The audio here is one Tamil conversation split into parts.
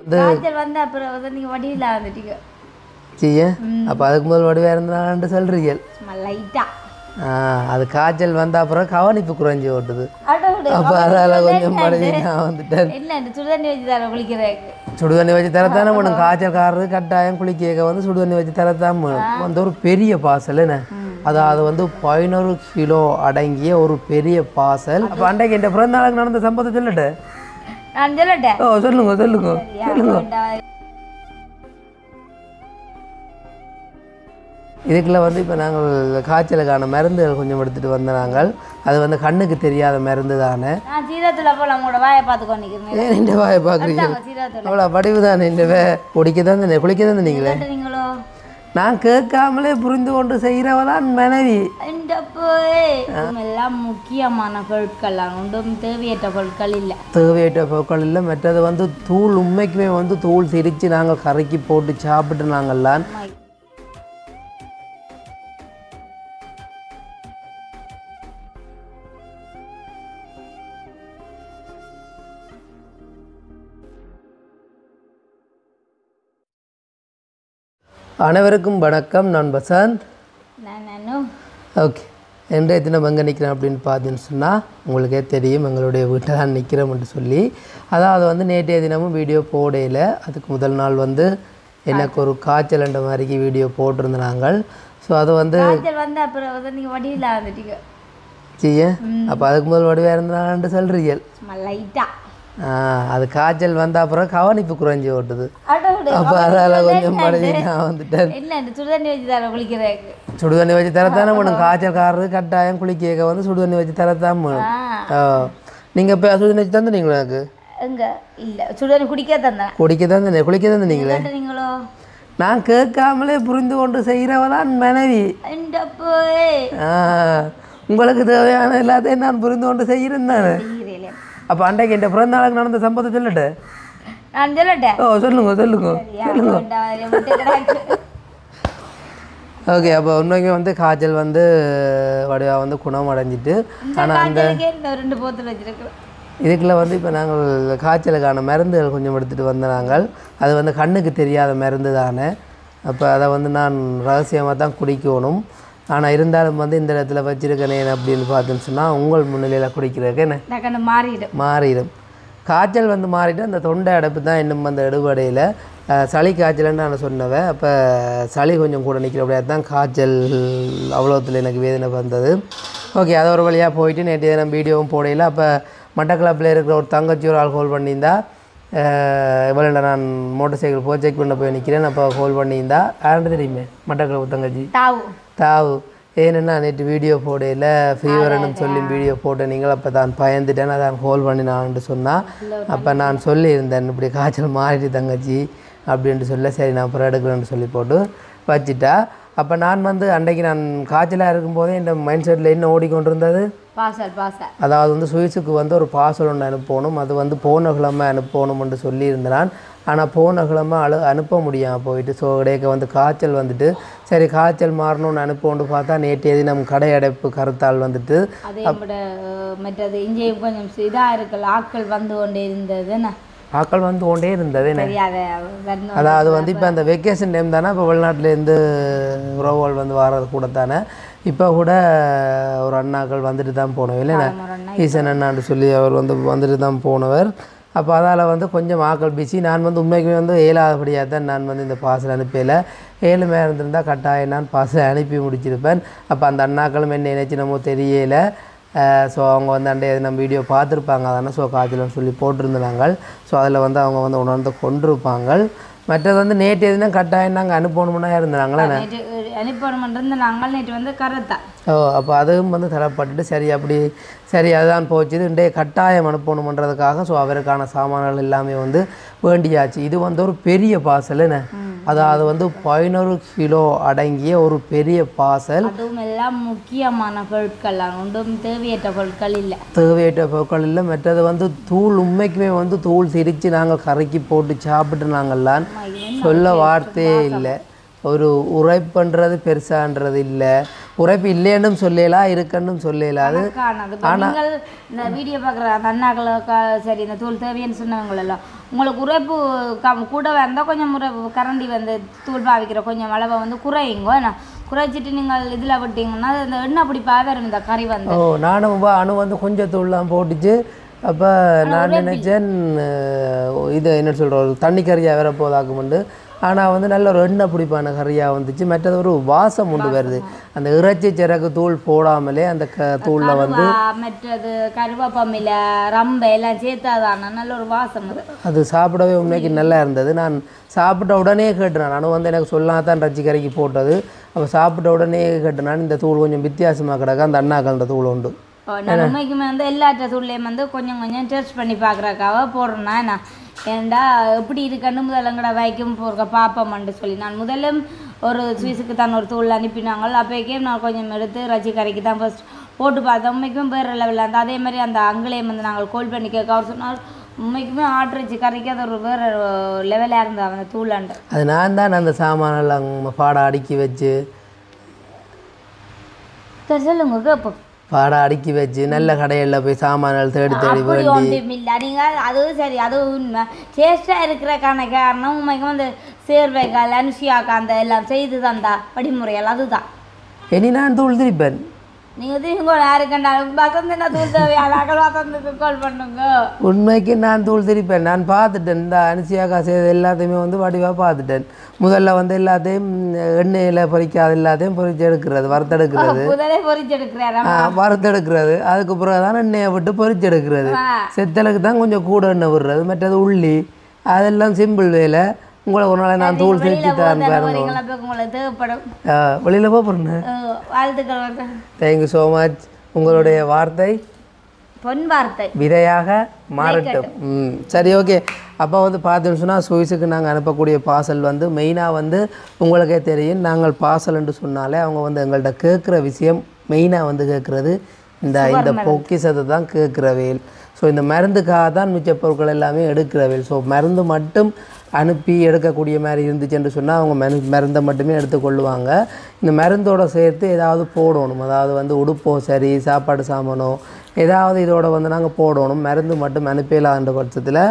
காய்ச்சல் வந்து அப்புறம் வந்து நீங்கள் வடிவில் வந்துட்டீங்க செய்ய அப்போ அதுக்கு முதல் வடிவாக இருந்தான்ட்டு சொல்கிறீங்க லைட்டாக அது காய்ச்சல் வந்த அப்புறம் கவனிப்பு குறைஞ்சி ஓட்டுது அப்போ அதால் கொஞ்சம் மறுபடி நான் வந்துட்டேன் இல்லை சுடுதண்ணி வச்சு தர குளிக்கிறதுக்கு சுடுதண்ணி வச்சு தரத்தானே வேணும் காய்ச்சல்காரரு கட்டாயம் குளிக்க வந்து சுடுதண்ணி வச்சு தரத்தான் வேணும் வந்து ஒரு பெரிய பார்சல் என்ன அதாவது வந்து 11 கிலோ அடங்கிய ஒரு பெரிய பார்சல் அப்போ அன்றைக்கு என் பிறந்த நாளுக்கு நடந்த சம்பவத்தை சொல்லட்டு நான் சொல்லட்டேன் ஓ சொல்லுங்க சொல்லுங்க சொல்லுங்க இதுக்குள்ள வந்து இப்போ நாங்கள் காய்ச்சலுக்கான மருந்துகள் கொஞ்சம் எடுத்துகிட்டு வந்த நாங்கள் அது வந்து கண்ணுக்கு தெரியாத மருந்து தானே நான் சீரத்தில் போல் உங்களோட வாயை பார்த்துக்கோ நிற்கிறேன் ஏன் இந்த வாயை பார்க்குறீங்க அவ்வளோ படிவு தானே இந்த குடிக்க தான் குளிக்க தான் நீங்களே நீங்களோ நான் கேட்காமலே புரிந்து கொண்டு செய்கிறவதான் மனைவி எல்லாம் முக்கியமான பொருட்கள் ஒன்றும் தேவையற்ற பொருட்கள் இல்லை தேவையற்ற பொருட்கள் இல்லை மற்றது வந்து தூள் உண்மைக்குமே வந்து தூள் திரித்து நாங்கள் கரைக்கி போட்டு சாப்பிட்டு நாங்கள்லாம் அனைவருக்கும் வணக்கம். நான் வசந்த். ஓகே, இன்றைய தினம் எங்கே நிற்கிறேன் அப்படின்னு பார்த்தீங்கன்னு சொன்னால் உங்களுக்கே தெரியும் எங்களுடைய வீட்டை தான் நிற்கிறோம்னு சொல்லி. அதாவது வந்து நேற்றைய தினமும் வீடியோ போடையில் அதுக்கு முதல் நாள் வந்து எனக்கு ஒரு காய்ச்சல்ன்ற மாதிரிக்கு வீடியோ போட்டிருந்தேன் நாங்கள். ஸோ அது வந்து அப்புறம் வந்து நீங்கள் வடிவில் வந்துட்டீங்க செய்ய அப்போ அதுக்கு முதல் வடிவாக இருந்தான்ட்டு சொல்கிறீங்க லைட்டாக அது காய்ச்சல் வந்த அப்புறம் கவனிப்பு குறைஞ்சி ஓட்டுது அப்போ அதால் கொஞ்சம் மறுபடி நான் வந்துட்டேன். இல்லை சுடுதண்ணி வச்சு தர குளிக்கிறதுக்கு சுடுதண்ணி வச்சு தரத்தானே வேணும் காய்ச்சல்காரரு கட்டாயம் குளிக்க வந்து சுடுதண்ணி வச்சு தரத்தான் வேணும். நீங்கள் இப்போ சுடுதண்ணி வச்சு தந்துட்டீங்களா எனக்கு எங்க இல்லை சுடுதண்ணி குடிக்க தந்தேன் குளிக்க தந்தீங்களே நீங்களோ நான் கேட்காமலே புரிந்து கொண்டு செய்கிறவதான் மனைவி. உங்களுக்கு தேவையான எல்லாத்தையும் நான் புரிந்து கொண்டு செய்கிறேன் தானே. அப்போ அன்றைக்கு என் பிறந்த நாளுக்கு நடந்த சம்பவத்தை சொல்லட்டு நான் சொல்லட்டேன். ஓ சொல்லுங்க சொல்லுங்க சொல்லுங்க. ஓகே, அப்போ உண்மைக்கு வந்து காய்ச்சல் வந்து வடிவாக வந்து குணம் அடைஞ்சிட்டு ஆனால் அந்த 2 போத்தல் வச்சுருக்கோம். இதுக்குள்ள வந்து இப்போ நாங்கள் காய்ச்சலுக்கான மருந்துகள் கொஞ்சம் எடுத்துகிட்டு வந்த நாங்கள் அது வந்து கண்ணுக்கு தெரியாத மருந்து தானே. அப்போ அதை வந்து நான் ரகசியமாக தான் குடிக்கணும். ஆனால் இருந்தாலும் வந்து இந்த இடத்துல வச்சுருக்கேனே அப்படின்னு பார்த்துன்னு சொன்னால் உங்கள் முன்னிலையில் குடிக்கிறதுக்கு என்ன மாறிடும். காய்ச்சல் வந்து மாறிட்டு அந்த தொண்டை அடைப்பு தான் இன்னும் அந்த எடுபடையில் சளி காய்ச்சல்னு நான் சொன்னவேன். அப்போ சளி கொஞ்சம் கூட நிற்கிறபடியாக தான் காய்ச்சல் அவ்வளோத்தில் எனக்கு வேதனை வந்தது. ஓகே, அது ஒரு வழியாக போயிட்டு நேற்று நான் வீடியோவும் போடையில் அப்போ மட்டக்களப்பில் இருக்கிற ஒரு தங்கச்சி ஒரு ஆள் ஹோல் பண்ணியிருந்தா இவ்வளோ நான் மோட்டர் சைக்கிள் போய் செக் பண்ண போய் நிற்கிறேன். அப்போ ஹோல் பண்ணியிருந்தா யாருன்னு தெரியுமே மட்டக்களப்பு தங்கச்சி தாவு ஏன்னா நேற்று வீடியோ போடையில் ஃபீவர்னு சொல்லி வீடியோ போட்டேன் நீங்கள். அப்போ தான் பயந்துட்டேன் அதான் ஹோல் பண்ணி நான்ட்டு சொன்னால் அப்போ நான் சொல்லியிருந்தேன் இப்படி காய்ச்சல் மாறிட்டு தங்கச்சி அப்படின்ட்டு சொல்ல சரி நான் அப்புறம் எடுக்கிறேன்னு சொல்லி போட்டு வச்சுட்டா. அப்போ நான் வந்து அன்றைக்கு நான் காய்ச்சலாக இருக்கும்போதே இந்த மைண்ட் செட்டில் என்ன ஓடிக்கொண்டு இருந்தது அதாவது வந்து சுவிஸுக்கு வந்து ஒரு பார்சல் ஒன்று அனுப்பணும். அது வந்து போன கிழமை அனுப்பணும்னு சொல்லியிருந்தேன் நான். ஆனால் போன கிழமை அனுப்ப முடியாமல் போயிட்டு ஸோ இடையே வந்து காய்ச்சல் வந்துட்டு சரி காய்ச்சல் மாறணும்னு அனுப்போன்னு பார்த்தா நேற்றைய தினம் கடை அடைப்பு கருத்தால் வந்துட்டு மற்றது இங்கேயும் கொஞ்சம் இதாக இருக்குல்ல ஆட்கள் வந்து கொண்டே இருந்தது அதாவது வந்து இப்போ அந்த வெக்கேஷன் டைம் தானே. இப்போ வெளிநாட்டிலேருந்து உறவுகள் வந்து வர்றது கூட தானே. இப்போ கூட ஒரு அண்ணாக்கள் வந்துட்டு தான் போனவர் இல்லைண்ணா ஈசன் அண்ணான்னு சொல்லி அவர் வந்துட்டு தான் போனவர். அப்போ அதால் வந்து கொஞ்சம் ஆக்கள் பிஸி. நான் வந்து உண்மைக்குமே வந்து ஏழாவதுபடியாக தான் நான் வந்து இந்த பார்சல் அனுப்பல. 7 மணி இருந்திருந்தால் கட்டாயம் நான் பார்சல் அனுப்பி முடிச்சிருப்பேன். அப்போ அந்த அண்ணாக்களும் என்ன நினைச்சு நம்ம தெரியலை. ஸோ அவங்க வந்து அண்டைய நம்ம வீடியோ பார்த்துருப்பாங்க தானே. ஸோ காய்ச்சல்னு சொல்லி போட்டிருந்தாங்க. ஸோ அதில் வந்து அவங்க வந்து உணர்ந்து கொண்டிருப்பாங்க. மற்றது வந்து நேற்று எதுனா கட்டாயம் நாங்கள் அனுப்பணும்னா இருந்தாங்களே நாங்கள் நேற்று வந்து கரெக்டா. அப்போ அதுவும் வந்து தரப்பட்டுட்டு சரி அதுதான் போச்சு இன்றைய கட்டாயம் அனுப்பணுமன்றதுக்காக ஸோ அவருக்கான சாமான்கள் எல்லாமே வந்து வேண்டியாச்சு. இது வந்து ஒரு பெரிய பார்சல் என்ன அதாவது வந்து 11 கிலோ அடங்கிய ஒரு பெரிய பார்சல். அதுவும் எல்லாம் முக்கியமான பொருட்கள் ஒன்றும் தேவையற்ற பொருட்கள் இல்லை. மற்றது வந்து தூள் உண்மைக்குமே வந்து தூள் திரித்து நாங்கள் கரைக்கி போட்டு சாப்பிட்டு நாங்கள்லாம் சொல்ல வார்த்தையே இல்லை. ஒரு உரைப்புன்றது பெருசான்றது இல்லை. உரைப்பு இல்லைன்னும் சொல்லலாம் இருக்குன்னும் சொல்லலாது. ஆனால் இந்த வீடியோ பார்க்குற அந்த அண்ணாக்களுக்கு சரி இந்த தூள் தேவைன்னு சொன்னவங்களெல்லாம் உங்களுக்கு உரைப்பு கூட இருந்தால் கொஞ்சம் கரண்டி வந்து தூள் பாவிக்கிற கொஞ்சம் அளவை வந்து குறையுங்க ஏன்னா குறைச்சிட்டு நீங்கள் இதில் விட்டீங்கன்னா இந்த எண்ணெய் பிடிப்பாக வரும் இந்த கறி வந்து. ஓ நானும் அணு வந்து கொஞ்சம் தூள்லாம் போட்டுச்சு. அப்போ நான் நினச்சேன் இது என்ன சொல்கிற ஒரு தண்ணி கறியாக வேற போதாக்குமெண்டு. ஆனால் வந்து நல்ல ஒரு எண்ணெய் பிடிப்பான கறியாக வந்துச்சு. மற்றது ஒரு வாசம் உண்டு வருது அந்த இறைச்சி சிறகு தூள் போடாமலே அந்த தூளில் வந்து மற்றது கருவேப்பமில்லை ரம்பை எல்லாம் சேர்த்தாதான நல்ல ஒரு வாசம் அது சாப்பிடவே உண்மைக்கு நல்லா இருந்தது. நான் சாப்பிட்ட உடனே கேட்டேன். நானும் வந்து எனக்கு சொல்லாம தான் இறைச்சி கறிக்கு போட்டது. அப்போ சாப்பிட்ட உடனே கேட்டேன் இந்த தூள் கொஞ்சம் வித்தியாசமாக கிடக்கு அந்த அண்ணாக்கள்ன்ற தூள் உண்டு. நான் உண்மைக்குமே வந்து எல்லாற்ற தூள்லையும் வந்து கொஞ்சம் கொஞ்சம் டேஸ்ட் பண்ணி பார்க்குறக்காக போடுறேன்னா நான் ஏன்டா எப்படி இருக்குன்னு முதல்லங்கட வைக்கும் போகிற பார்ப்போம்னு சொல்லி நான் முதல்ல ஒரு சுவிஸுக்கு தான் ஒரு தூள் அனுப்பினாங்க. அப்போக்கே நான் கொஞ்சம் எடுத்து இறைச்சி கறிக்கு தான் ஃபர்ஸ்ட் போட்டு பார்த்தேன். உண்மைக்கும் வேறு லெவலில் அந்த அதே மாதிரி அந்த அங்களையும் வந்து நாங்கள் கோல் பண்ணி கேட்க அவர் சொன்னால் உண்மைக்குமே ஆட்ரிச்சு கறிக்கு அது ஒரு வேறு லெவலாக இருந்தது அந்த தூளாண்டு. அது நான் தான் அந்த சாமானெல்லாம் பாடம் அடுக்கி வச்சு சொல்லுங்க கேட்போம் பாடம் அடுக்கி வச்சு நல்ல கடையில் போய் சாமான்கள் தேடி தேடி வேண்டி இல்லை நீங்கள் அதுவும் சரி அதுவும் உண்மை டேஸ்ட்டாக இருக்கிறக்கான காரணம் உண்மைக்கும் அந்த சேர்வைகள் அனுஷியாக்கா அந்த எல்லாம் செய்து தந்தா படிமுறைகள் அதுதான். இனி நான் தூள் திரிப்பேன். நீங்கள் திரும்ப யாருக்கண்டாலும் வசந்த தூள் தேவையான வசந்துக்கு கால் பண்ணுங்க. உண்மைக்கு நான் தூள் திரிப்பேன். நான் பார்த்துட்டேன் இந்த அனுஷியாக்கா செய்த எல்லாத்தையுமே வந்து வடிவாக பார்த்துட்டேன். முதல்ல வந்து எல்லாத்தையும் எண்ணெயில் பொரிக்காது எல்லாத்தையும் பொரிச்சு எடுக்கிறது வறுத்தெடுக்கிறது வறுத்தெடுக்கிறது அதுக்கு பிறகு தான் எண்ணெயை விட்டு பொரிச்சு எடுக்கிறது. செத்தலுக்கு தான் கொஞ்சம் கூட எண்ணெய் விடுறது. மற்றது உள்ளி அதெல்லாம் சிம்பிள் வேலை. உங்களை ஒரு நாளை நான் தூள் திரிச்சு தான் வெளியில் போகிறேன். Thank you so much. உங்களுடைய வார்த்தை பொன் வார்த்தை விதையாக மாறட்டும். சரி ஓகே. அப்போ வந்து பார்த்தோன்னு சொன்னால் சுவிஸுக்கு நாங்கள் அனுப்பக்கூடிய பார்சல் வந்து மெயினாக வந்து உங்களுக்கே தெரியும். நாங்கள் பார்சல்ன்ட்டு சொன்னாலே அவங்க வந்து எங்கள்கிட்ட கேட்குற விஷயம் மெயினாக வந்து கேட்குறது இந்த பொக்கிஷத்தை தான் கேட்குறவேல். ஸோ இந்த மருந்துக்காக தான் மிச்ச பொருட்கள் எல்லாமே எடுக்கிறவேல். ஸோ மருந்து மட்டும் அனுப்பி எடுக்கக்கூடிய மாதிரி இருந்துச்சுன்னு சொன்னால் அவங்க மருந்தை மட்டுமே எடுத்துக்கொள்ளுவாங்க. இந்த மருந்தோடு சேர்த்து ஏதாவது போடணும். அதாவது வந்து உடுப்போ சரி சாப்பாடு சாமானோ ஏதாவது இதோட வந்து நாங்கள் போடணும். மருந்து மட்டும் அனுப்பிடலான்ற பட்சத்தில்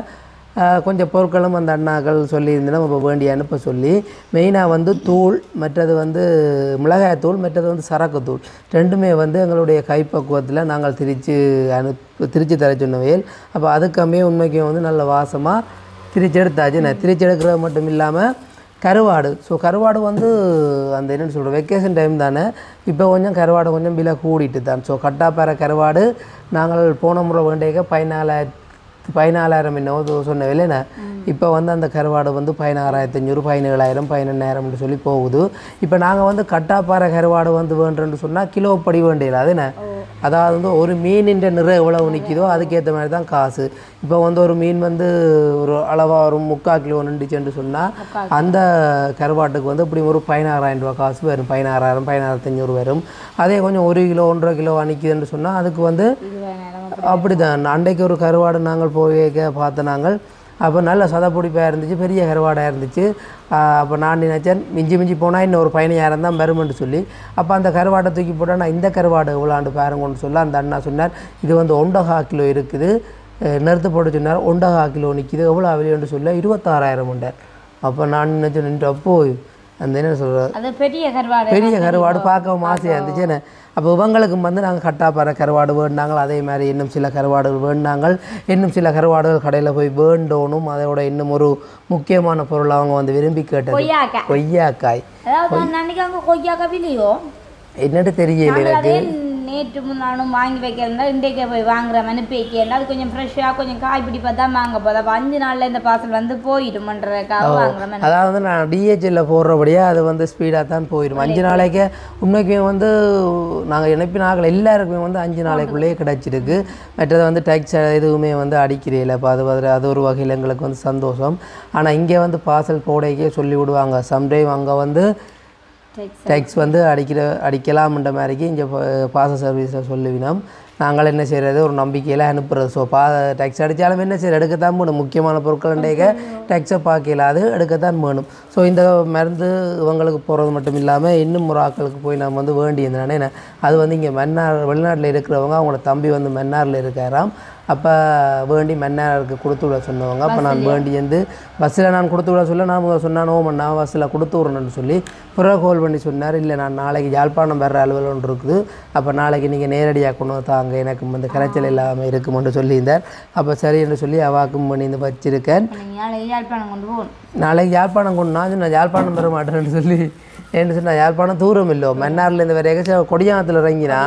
கொஞ்சம் பொருட்களும் அந்த அண்ணாக்கள் சொல்லியிருந்தேன்னா இப்போ வேண்டிய அனுப்ப சொல்லி மெயினாக வந்து தூள் மற்றது வந்து மிளகாய்த்தூள் மற்றது வந்து சரக்குத்தூள் ரெண்டுமே வந்து எங்களுடைய கைப்பக்குவத்தில் நாங்கள் திரிச்சு தர சொன்னவையில். அப்போ அதுக்கமே உண்மைக்கு வந்து நல்ல வாசமாக திரிச்சு எடுத்தாச்சு. நான் திரிச்சு எடுக்கிறது மட்டும் இல்லாமல் கருவாடு. ஸோ கருவாடு வந்து அந்த என்னென்னு சொல்கிறோம் வெக்கேஷன் டைம் தானே. இப்போ கொஞ்சம் கருவாடு கொஞ்சம் விலை கூடிட்டு தான். ஸோ கட்டாப்பாறை கருவாடு நாங்கள் போன முறை வேண்டிய 14,000 என்னவோ சொன்ன விலைண்ணே. இப்போ வந்து அந்த கருவாடு வந்து 16,500 17,000 11,000 சொல்லி போகுது. இப்போ நாங்கள் வந்து கட்டாப்பாறை கருவாடு வந்து வேண்டுன்னு சொன்னால் கிலோ படி வேண்டியல அதுண்ணே. அதாவது வந்து ஒரு மீனின் நிறை எவ்வளவு நிற்கிதோ அதுக்கேற்ற மாதிரி தான் காசு. இப்போ வந்து ஒரு மீன் வந்து ஒரு அளவாக ஒரு 3/4 கிலோ நின்றுச்சுன்னு சொன்னால் அந்த கருவாட்டுக்கு வந்து இப்படி ஒரு 16,000 ரூபா காசு வரும். 16,000 16,500 வரும். அதே கொஞ்சம் 1 கிலோ 1.5 கிலோ நிற்கிதுன்னு சொன்னால் அதுக்கு வந்து அப்படி தான். அன்றைக்கு ஒரு கருவாடு நாங்கள் போய் பார்த்த நாங்கள் அப்போ நல்ல சதப்பிடிப்பாக இருந்துச்சு. பெரிய கருவாடாக இருந்துச்சு. அப்போ நான் நினச்சேன் மிஞ்சி போனால் இன்னும் ஒரு 15,000 தான் வருமென்று சொல்லி அப்போ அந்த கருவாடை தூக்கி போட்டால் நான் இந்த கருவாடு எவ்வளோண்டு பாருங்கன்னு சொல்ல அந்த அண்ணா சொன்னார் இது வந்து 1.5 கிலோ இருக்குது நிறுத்து போட்டு சொன்னார். 1.5 கிலோ நிற்கிது எவ்வளோ விலைன்னு சொல்ல 26,000 உண்டார். அப்போ நான் நினச்சேன் நின்று அப்போ அந்த என்ன சொல்கிறது பெரிய கருவாடு பார்க்கவும் ஆசையாக இருந்துச்சு. என்ன அப்போ இவங்களுக்கு வந்து நாங்கள் கட்டாப்பாறை கருவாடு வேண்டாங்கள். அதே மாதிரி இன்னும் சில கருவாடுகள் வேண்டாங்கள். இன்னும் சில கருவாடுகள் கடையில் போய் வேண்டோனும். அதோட இன்னும் ஒரு முக்கியமான பொருள் அவங்க வந்து விரும்பி கேட்டது கொய்யாக்காய். என்னட்டு தெரியல எனக்கு. நேற்று முன்னாலும் வாங்கி வைக்கிறதா இன்றைக்கே போய் வாங்குற அனுப்பி வைக்கிறேன். அது கொஞ்சம் ஃப்ரெஷ்ஷாக கொஞ்சம் காய் பிடிப்பா தான் வாங்க போதும். அப்போ 5 நாளில் இந்த பார்சல் வந்து போயிடும்ன்றதுக்காக வாங்குறேன். அதாவது நான் டிஹெச்எல்ல போடுறபடியாக அது வந்து ஸ்பீடாக தான் போயிடும். 5 நாளைக்கே உண்மைக்குமே வந்து நாங்கள் இணைப்பினாக்கள் எல்லாருக்குமே வந்து 5 நாளைக்குள்ளேயே கிடச்சிருக்கு. மற்றது வந்து டேக்ஸ் எதுவுமே வந்து அடிக்கிறீங்கள. இப்போ அது ஒரு வகையில் எங்களுக்கு வந்து சந்தோஷம். ஆனால் இங்கே வந்து பார்சல் போடைக்கே சொல்லி விடுவாங்க. சம்டைம் அங்கே வந்து டேக்ஸ் வந்து அடிக்கலாம்ன்ற மாதிரிக்கு இங்கே பார்சல் சர்வீஸில் சொல்லுவினோம். நாங்கள் என்ன செய்கிறது ஒரு நம்பிக்கையில் அனுப்புகிறது. ஸோ டேக்ஸ் அடித்தாலும் என்ன செய்யறது எடுக்கத்தான் வேணும். முக்கியமான பொருட்கள் டேக்ஸை பார்க்கல அது எடுக்கத்தான் வேணும். ஸோ இந்த மருந்து இவங்களுக்கு போகிறது மட்டும் இல்லாமல் இன்னும் ஒரு ஆட்களுக்கு போய் நம்ம வந்து வேண்டியிருந்தானே அது வந்து இங்கே வெளிநாட்டில் இருக்கிறவங்க அவங்களோட தம்பி வந்து மன்னாரில் இருக்காராம். அப்போ வேண்டி மன்னாருக்கு கொடுத்து விட சொன்னவங்க. அப்போ நான் வேண்டி வந்து பஸ்ஸில் நான் கொடுத்து விட சொல்ல நான் சொன்னான் நான் பஸ்ஸில் கொடுத்து விட்றேன்னு சொல்லி பிறகு கால் பண்ணி சொன்னார். இல்லை நான் நாளைக்கு யாழ்ப்பாணம் வர்ற அலுவலகம் ஒன்று இருக்குது, அப்போ நாளைக்கு நீங்கள் நேரடியாக கொண்டு தாங்க எனக்கு வந்து கரைச்சல் இல்லாமல் இருக்குமென்று சொல்லியிருந்தார். அப்போ சரி என்று சொல்லி அவாக்கும் பண்ணி இந்த வச்சிருக்கேன். நாளைக்கு யாழ்ப்பாணம் கொண்டு நான் யாழ்ப்பாணம் வர மாட்டேன்னு சொல்லி என்ன சொன்னால் யாழ்ப்பாணம் தூரம் இல்லை மன்னார்லேருந்து வரைக்கும் கொடியாமத்தில் இறங்கினா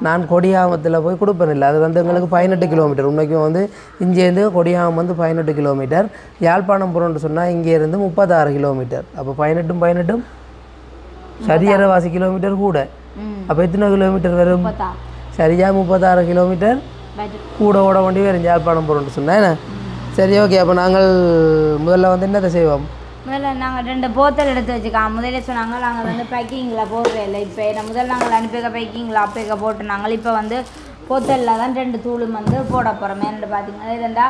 நான் கொடியாமத்தில் போய் கொடுப்பேன். இல்லை அது வந்து எங்களுக்கு 18 கிலோமீட்டர். உண்மைக்கும் வந்து இங்கேருந்து கொடியாமம் வந்து 18 கிலோமீட்டர். யாழ்ப்பாணம் போகிறோன்னு சொன்னால் இங்கேருந்து 36 கிலோமீட்டர். அப்போ 18 சரியாக வாசி கிலோமீட்டர் கூட. அப்போ எத்தனை கிலோமீட்டர் வரும்? சரியாக 36 கிலோமீட்டர் கூட ஓட வேண்டி வரும் யாழ்ப்பாணம் போகிறோன்னு சொன்னேன். சரி ஓகே. அப்போ நாங்கள் முதல்ல வந்து என்னத்தை செய்வோம்? முதல்ல நாங்கள் 2 போத்தல் எடுத்து வச்சுக்கலாம். முதல்ல சொன்னாங்க நாங்கள் வந்து பேக்கிங்கில் போடுறோம் இல்லை. இப்போ முதல்ல நாங்கள் அனுப்பிக்க பேக்கிங்கில் அப்பேக்க போட்டு நாங்கள் இப்போ வந்து போத்தலில் தான் 2 தூளும் வந்து போட போகிறோம். என்னென்னு பார்த்தீங்கன்னா இதுண்டா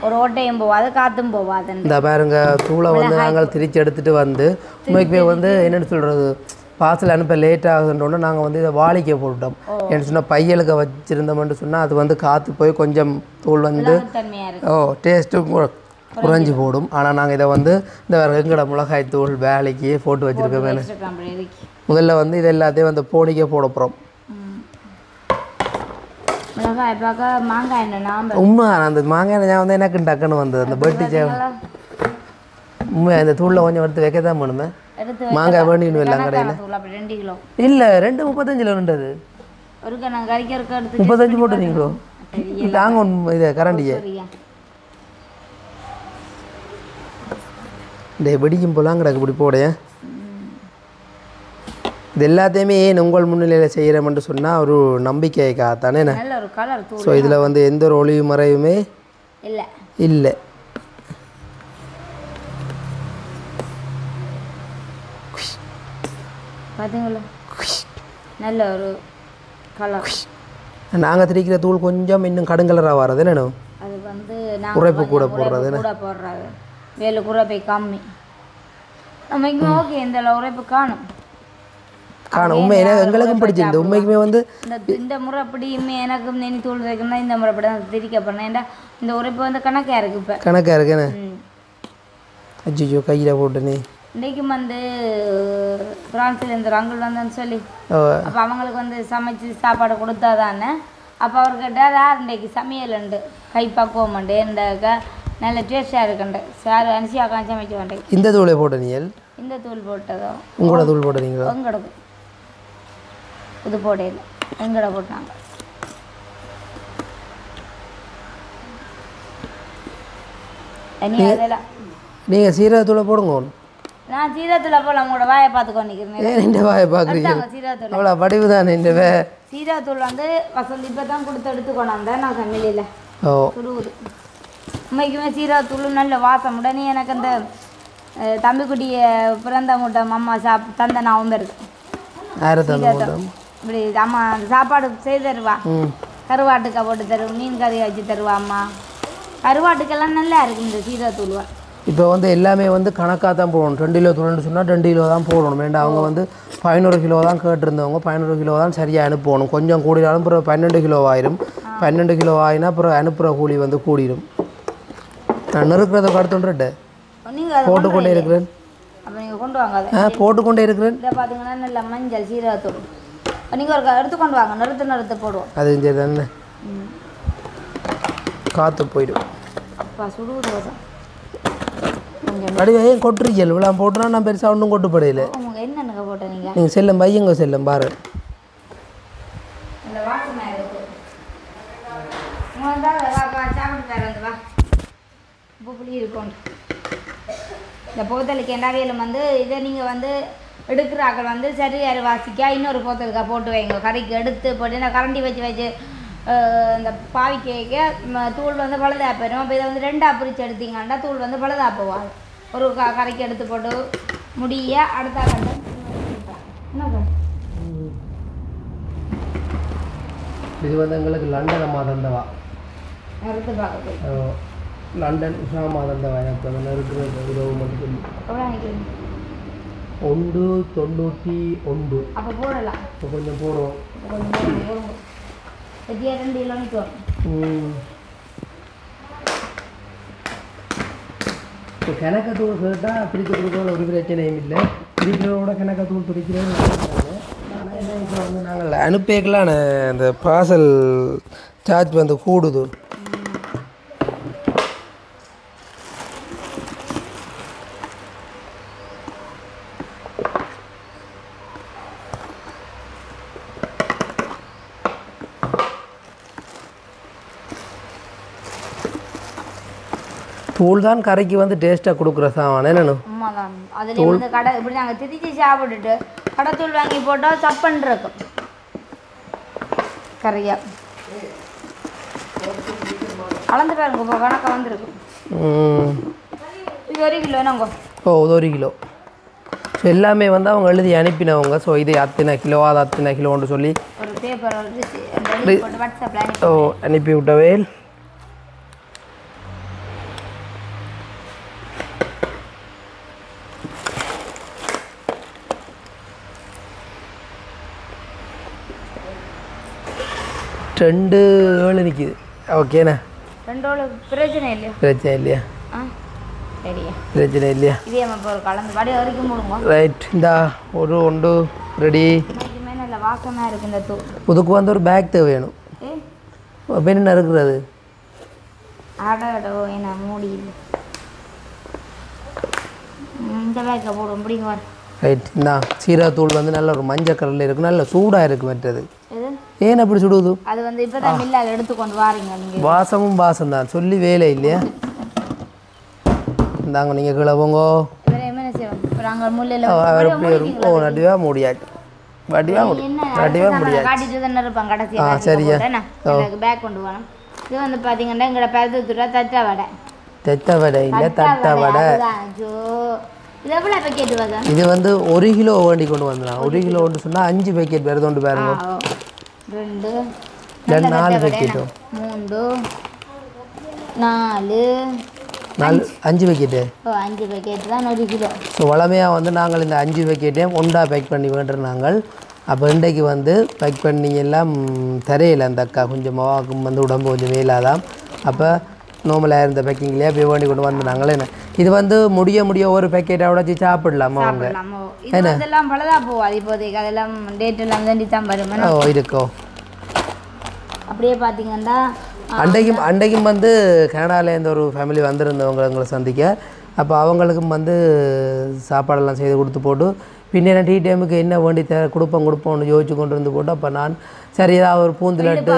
ஒரு ஓட்டையும் போகாது காற்றும் போகாது. இந்த பாருங்க தூளை வந்து நாங்கள் திரிச்சு எடுத்துகிட்டு வந்து உண்மைக்குமே வந்து என்னென்னு சொல்கிறது பார்சல் அனுப்ப லேட் ஆகுதுன்றோன்னு நாங்கள் வந்து இதை வாளிக்க போட்டோம். என்ன சொன்னால் பையலுக்கு வச்சுருந்தோம்னு சொன்னால் அது வந்து காற்று போய் கொஞ்சம் தூள் வந்து டேஸ்ட்டும் குறைஞ்சி போடும். ஆனால் நாங்கள் இதை வந்து இந்த எங்கட மிளகாய் தூள் வேலைக்கு போட்டு வச்சுருக்கோம். முதல்ல வந்து இது எல்லாத்தையும் வந்து போனிக்க போட போகிறோம். உண்மை அந்த மாங்காய் எண்ணெய் வந்து எனக்கு டக்குன்னு வந்தது அந்த பெட்டி உண்மை அந்த தூளில் கொஞ்சம் எடுத்து வைக்க தான் வேணுமே. மாங்காய் வேண்டின்னு வரலாம் கடையில் இல்லை 2 35 கிலோன்றது 35 போட்டுறீங்களோ தாங்க இதை கரண்டியை இந்த வெடிக்கும் போலாம் கிடக்கு இப்படி போடைய. இது எல்லாத்தையுமே ஏன் உங்கள் முன்னிலையில் செய்கிறோம்னு சொன்னால் ஒரு நம்பிக்கைக்காகத்தானே. ஸோ இதில் வந்து எந்த ஒரு ஒளிவு மறைவுமே இல்லை. நல்ல ஒரு கலர். நாங்கள் திரிக்கிற தூள் கொஞ்சம் இன்னும் கடுங்கலராக வர்றது என்ன அது வந்து உரைப்பு கூட போடுறது வேலை குறைப்பை கம்மி நம்மைக்குமே ஓகே. இந்த உரைப்பு காணும் உண்மை எங்களுக்கும் பிடிச்சிருந்து உண்மைக்குமே வந்து இந்த முறை அப்படியுமே எனக்கும் நெனி தூள் வைக்கணும்னா இந்த முறை அப்படி தான் திரிக்க போறேன். ஏன்டா இந்த உரைப்பு வந்து கணக்காக இருக்கு. இப்போ கணக்காக இருக்குன்னு அஜிஜோ கையில் போட்டுனே இன்றைக்கும் வந்து பிரான்ஸ்லேருந்து அங்கிள் வந்தேன்னு சொல்லி அப்போ அவங்களுக்கு வந்து சமைச்சு சாப்பாடு கொடுத்தா தானே. அப்போ அவர் கேட்டால் யார் இன்றைக்கு சமையல் உண்டு கை பக்குவம் உண்டு எந்த நல்ல டேஸ்டாக இருக்குண்டு சார் அனுசியாக சமைக்க வேண்டேன். இந்த தூளை போட்ட நீங்கள் இந்த தூள் போட்டதோ உங்களோட தூள் போட்டீங்களோ? எங்கட இது போடையில் எங்கட போட்டாங்க. நீங்கள் சீரகத்தூளை போடுங்க. நான் சீரகத்தூளை போல உங்களோட வாயை பார்த்துக்கோ நிற்கிறேன். இந்த வாயை பார்க்குறீங்க சீரகத்தூள் அவ்வளோ வடிவு தானே. இந்த சீரகத்தூள் வந்து வசந்தி இப்போ தான் கொடுத்து எடுத்துக்கொண்டாந்தேன் நான் சமையலில் சுடுவது. உண்மைக்குமே சீரகத்தூள் நல்ல வாசம். உடனே எனக்கு அந்த தம்பிக்குட்டிய பிறந்த மூட்டை அம்மா தந்த ஞாபகம் இருக்கு. இப்படி அம்மா அந்த சாப்பாடு செய்து தருவா. கருவாட்டுக்கா போட்டு தருவோம், மீன் கறி வச்சு தருவா அம்மா. கருவாட்டுக்கெல்லாம் நல்லா இருக்குது இந்த சீரகத்தூள். இப்போ வந்து எல்லாமே வந்து கணக்காக தான் போடணும். 2 கிலோ தூள்னு சொன்னால் 2 கிலோ தான் போடணும். வேண்டாம் அவங்க வந்து 11 கிலோ தான் கேட்டிருந்தவங்க 11 கிலோ தான் சரியாக அனுப்பணும். கொஞ்சம் கூடினாலும் அப்புறம் 12 கிலோ ஆயிரும். 12 கிலோ ஆயினா அப்புறம் அனுப்புகிற கூலி வந்து கூடிடும். நான் நெருக்கிறத கடத்துட்டு போட்டுக்கொண்டே இருக்கிறேன். அப்போ நீங்கள் கொண்டு வாங்க. போட்டுக்கொண்டே இருக்கிறேன். இதை பார்த்தீங்கன்னா நல்ல மஞ்சள் சீரகத்தூள் நீங்கள் ஒரு எடுத்து கொண்டு வாங்க. நிறுத்து போடுவோம். அது சரி தானே காற்று போயிடும். அப்பா சுடுவது வடிவே கொட்டுறீங்க இவ்வளோ போட்டுனா நான் பெருசாக ஒன்றும் கொட்டுப்படையில. என்னென்ன போட்ட நீங்கள் செல்லம் பையங்க செல்லம் பாரு. இந்த போத்தலுக்கு எண்டாவியலும் வந்து இதை நீங்கள் வந்து எடுக்கிறாக்கள் வந்து சரி வாசிக்கா இன்னொரு போத்தலுக்கா போட்டு வைங்க. கறிக்கு எடுத்து போட்டு இந்த கரண்டி வச்சு இந்த பாவிக்க தூள் வந்து பழுதா போயிடும். அப்போ இதை வந்து 2ஆக பிரித்து எடுத்தீங்கன்னா தூள் வந்து பழுதா போவாது. ஒரு கறிக்கு எடுத்து போட்டு முடிய அடுத்த கண்டம் இது வந்து எங்களுக்கு லண்டன் அம்மா தந்தவா எடுத்து பார்க்க லண்டன் உஷா மாதந்தவா எனக்கு வந்து இருக்கிறது உதவும் மட்டும் சொல்லி 191 அப்போ போடலாம் இப்போ கொஞ்சம் போடுவோம் இப்போ கிணக்கத்தூள் கேட்டால் பிரித்து கொடுக்கறது ஒரு பிரச்சனையும் இல்லை பிரிக்கிறதோட கிணக்கத்தூள் பிரிக்கிறது ஆனால் என்ன இப்போ வந்து நாங்கள் அனுப்பிக்கலாம் அந்த பார்சல் சார்ஜ் வந்து கூடுது தூள் தான் கரைக்கு வந்து டேஸ்ட்டாக கொடுக்குற சாமான் என்னன்னு உண்மைதான் அதில் வந்து கடை இப்படி நாங்கள் திரிச்சு சாப்பிட்டுட்டு கடைத்தூள் வாங்கி போட்டால் சப்பன் இருக்கும் கரையா கலந்து பாருங்க இப்போ கணக்காக வந்துருக்கு இது 1 கிலோ என்னங்க இது 1 கிலோ ஸோ எல்லாமே வந்து அவங்க எழுதி அனுப்பினவங்க ஸோ இது அத்தனை கிலோ அது அத்தனை கிலோன்னு சொல்லி ஒரு பேப்பர் வந்து வாட்ஸ்அப்பில் அனுப்பி விட்டவே ரெண்டு ஏழு நிற்கிது ஓகேண்ணா 2 பிரச்சனை இல்லையா பிரச்சனை இல்லையா சரியா பிரச்சனை இல்லையா இதே நம்ம ஒரு கலந்து படி வரைக்கும் மூடுங்க ரைட் இந்தா ஒரு ஒன்று ரெடி நல்ல வாசமாக இருக்குது இந்த தூள் புதுக்கு வந்து ஒரு பேக் தேவை வேணும் என்ன இருக்கிறது அடோ என்ன மூடி இல்லை இந்த பேக்கை போடும் பிடிங்க வர ரைட் இந்தா சீரகத்தூள் வந்து நல்ல ஒரு மஞ்சள் கலரில் இருக்குது நல்ல சூடாக இருக்குது மற்றது ஏன் அப்படி சுடுவது அது வந்து இப்போ தான் மில்லால் எடுத்துக்கொண்டு வாரீங்க நீங்கள் வாசமும் வாசம் தான் சொல்லி வேலை இல்லையா இந்தாங்க நீங்கள் கீழே போங்க நடிவாக முடியாது சரியா பேக் கொண்டு வரணும் இது வந்து பார்த்தீங்கன்னா எங்களோட பருத்துத்துறை தட்டை வடை இல்லை தட்டை வடை இது எவ்வளோ பேக்கெட் வகை இது வந்து 1 கிலோ வேண்டி கொண்டு வந்துடலாம் 1 கிலோன்னு சொன்னால் 5 பேக்கெட் வருது கொண்டு பாருங்க 2 4 பேக்கெட்டும் 3 4 5 பேக்கெட்டு 5 பேக்கெட் தான் 1 கிலோ ஸோ வளமையாக வந்து நாங்கள் இந்த 5 பேக்கெட்டையும் ஒன்றா பேக் பண்ணி வேண்டுறாங்க அப்போ இன்றைக்கு வந்து பேக் பண்ணி எல்லாம் தரையில் அந்த அக்கா கொஞ்சம் மாவாக்கும் வந்து உடம்பு கொஞ்சம் மேலாதான் அப்போ நார்மலாக இருந்த பேக்கிங்லேயே போய் வேண்டி கொண்டு வந்தாங்களே என்ன இது வந்து முடிய ஒரு பேக்கெட்டை உடச்சி சாப்பிடலாமா அவங்க இதெல்லாம் பலதா போவாது இப்போதைக்கு அதெல்லாம் டேட் எல்லாம் தாண்டி தான் வரும் இருக்கோ அப்படியே பார்த்தீங்கன்னா அன்றைக்கும் வந்து கனடாலேருந்து ஒரு ஃபேமிலி வந்திருந்தவங்க எங்களை சந்திக்க அப்போ அவங்களுக்கும் வந்து சாப்பாடெல்லாம் செய்து கொடுத்து போட்டு பின்ன டீ டைமுக்கு என்ன வேண்டி கொடுப்போம்னு யோசிச்சு கொண்டு வந்து போட்டு அப்போ நான் சரி ஏதாவது ஒரு பூந்துலட்டு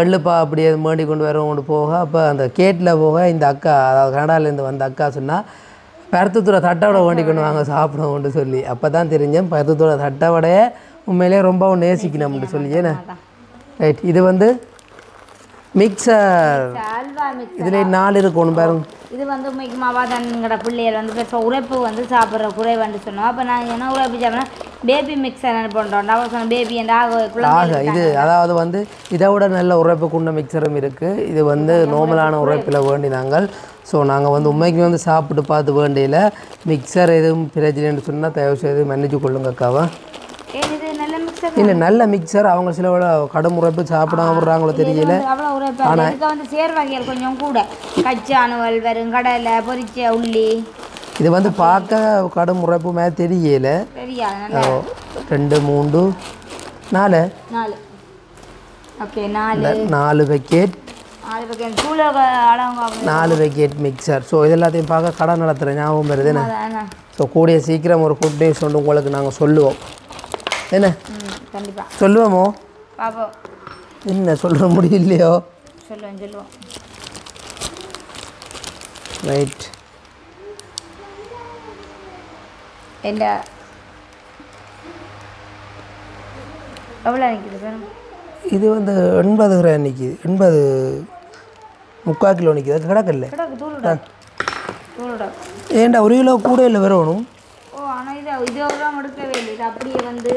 எள்ளுப்பா அப்படியே வேண்டி கொண்டு வரவங்க போக அப்போ அந்த கேட்டில் போக இந்த அக்கா அதாவது கனடாலேருந்து வந்த அக்கா சொன்னால் பருத்துத்துறை தட்டை வேண்டி கொண்டு வாங்க சாப்பிடுவோம்னு சொல்லி அப்போ தான் தெரிஞ்சேன் பருத்துத்துறை தட்டை வடையை உண்மையிலே ரொம்பவும் நேசிக்கணும்னு சொல்லி ஏன்னா ரைட் இது வந்து மிக்சர் இதில் 4 இருக்கணும் பாருங்க இது வந்து உண்மைக்கு மாவாதன்கிற பிள்ளைகள் வந்து பெருசாக உரைப்பு வந்து சாப்பிட்ற குறைவான்னு சொன்னோம் அப்போ நாங்கள் என்ன உரைப்பு சாப்பிட்றோம் பேபி மிக்சர் பண்ணுறோம் அவள் சொன்ன பேபி ஆக இது அதாவது வந்து இதை விட நல்ல உரைப்பு கொண்ட மிக்சரும் இருக்குது இது வந்து நார்மலான உரைப்பில் வேண்டினாங்கள் ஸோ நாங்கள் வந்து உண்மைக்கு வந்து சாப்பிட்டு பார்த்து வேண்டியில் மிக்சர் எதுவும் பிரச்சனைன்னு சொன்னால் தயவு செய்து மன்னிச்சு கொள்ளுங்க அக்காவா இல்லை நல்ல மிக்சர் அவங்க சில கடும் உரைப்பு சாப்பிடாம விடுறாங்களோ தெரியல ஆனால் வந்து சேர்வகைகள் கொஞ்சம் கூட கச்சானுவல் வெறும் கடலை பொரிச்ச உள்ளி இது வந்து பார்க்க கடும் உரைப்பு மாதிரி தெரியல 2 3 4 okay 4 packet 4 packet mixture so இது எல்லாத்தையும் பார்க்க கடை நடத்துகிற ஞாபகம் வருது என்ன ஸோ கூடிய சீக்கிரம் ஒரு ஃபுட் நியூஸ் வந்து உங்களுக்கு நாங்கள் சொல்லுவோம் என்ன கண்டிப்பாக சொல்லுவோமோ பாப்போம் என்ன சொல்கிற முடியலையோ சொல்லுவோம் ரைட் என்ன எவ்வளோ நிற்கிது இது வந்து 80 கிராம் நிற்கிது 80 3/4 கிலோ நிற்கிது அது கிடக்கல தூளுடா ஏன்டா 1 கிலோ கூட இல்லை வரணும் ஓ ஆனால் இது இதெல்லாம் எடுக்கவே இல்லை இது அப்படியே வந்து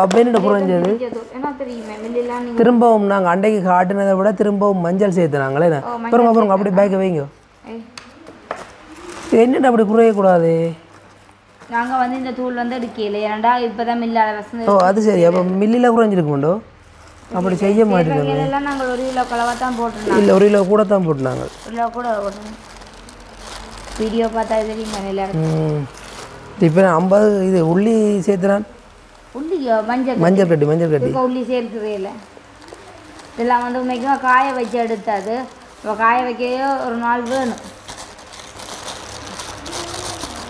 அப்போ என்ன குறைஞ்சது என்ன தெரியுமே மில்லாம் நீங்கள் திரும்பவும் நாங்கள் அண்டைக்கு காட்டினதை விட திரும்பவும் மஞ்சள் சேர்த்துனாங்களே அப்புறம் அப்படி பேக்க வைங்க என்னட்டு அப்படி குறையக்கூடாது நாங்கள் வந்து இந்த தூள் வந்து எடுக்கல ஏன்னாடா இப்போ தான் மில்லாத வசந்த அது சரி அப்போ மில்லில் குறைஞ்சிருக்குமாண்டோ அப்படி செய்ய மாட்டேங்க எல்லாம் நாங்கள் 1 கிலோ கலவை தான் போட்டுருந்தோம் இல்லை 1 கிலோ கூட தான் போட்டுனாங்க 1 கிலோ கூட போட்டுருந்தோம் வீடியோ பார்த்தா தெரியுமா நல்லா இப்போ 50 இது உள்ளி சேர்த்துறான் உள்ளியோ மஞ்சள் கட்டி இப்போ உள்ளி சேர்க்கிறே இல்லை இதெல்லாம் வந்து உண்மைக்கும் காய வச்சு எடுத்தது இப்போ காய வைக்கவே ஒரு நாள் வேணும்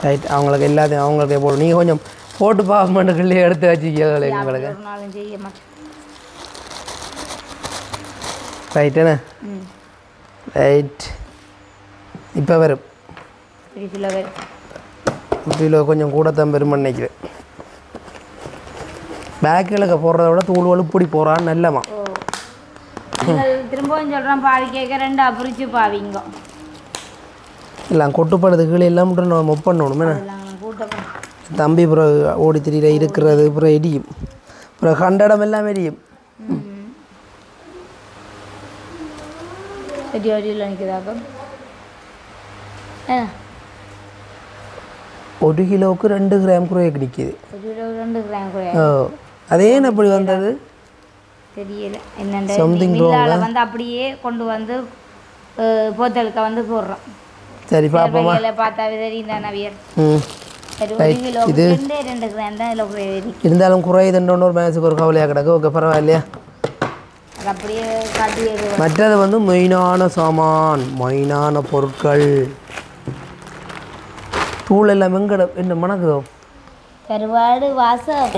ரைட் அவங்களுக்கு எல்லாத்தையும் அவங்களுக்கு போடும் நீங்கள் கொஞ்சம் போட்டு பாவமெண்டுக்குள்ளே எடுத்து வச்சுக்கீங்களே உங்களுக்கு ஒரு நாளும் செய்ய மாட்டேன் ரைட்டுண்ணே ரைட் இப்போ வரும் 1 கிலோ வரும் 1 கிலோ கொஞ்சம் கூட தான் பெருமை நினைக்கிறேன் பேக்கில் போடுறத விட தூள் வலுப்பொடி போகிறான்னு நல்லமா நீங்கள் திரும்பவும் சொல்கிறோம் பாவி கேட்க 2 பிரித்து பாவிங்க எல்லாம் கொட்டுப்படுது கீழே எல்லாம் மட்டும் நம்ம மொப் பண்ணணுமே தம்பி அப்புறம் ஓடி திரியில இருக்கிறது அப்புறம் இடியும் அப்புறம் கண்டடம் எல்லாம் எரியும் நிற்குதாக்கோ 1 கிலோவுக்கு 2 கிராம் குறைய கிடைக்குது 1 கிலோ 2 கிராம் கூட அதே அப்படி வந்தது தெரியல என்னென்ன வந்து அப்படியே கொண்டு வந்து போத்தலுக்கு வந்து போடுறோம் சரி பாப்போமா பார்த்தாவே தெரியும் தானே இது 2 கிராம் தான் இதில் இருந்தாலும் குறையுதுன்ற ஒரு மேட்சுக்கு ஒரு கவலையாக கிடக்கு ஓகே பரவாயில்லையா அப்படியே காட்டி மற்றது வந்து மெயினான சாமான் மெயினான பொருட்கள் தூள் எல்லாம் எங்கட என்ன மணக்குதோ கருவாடு வாசம்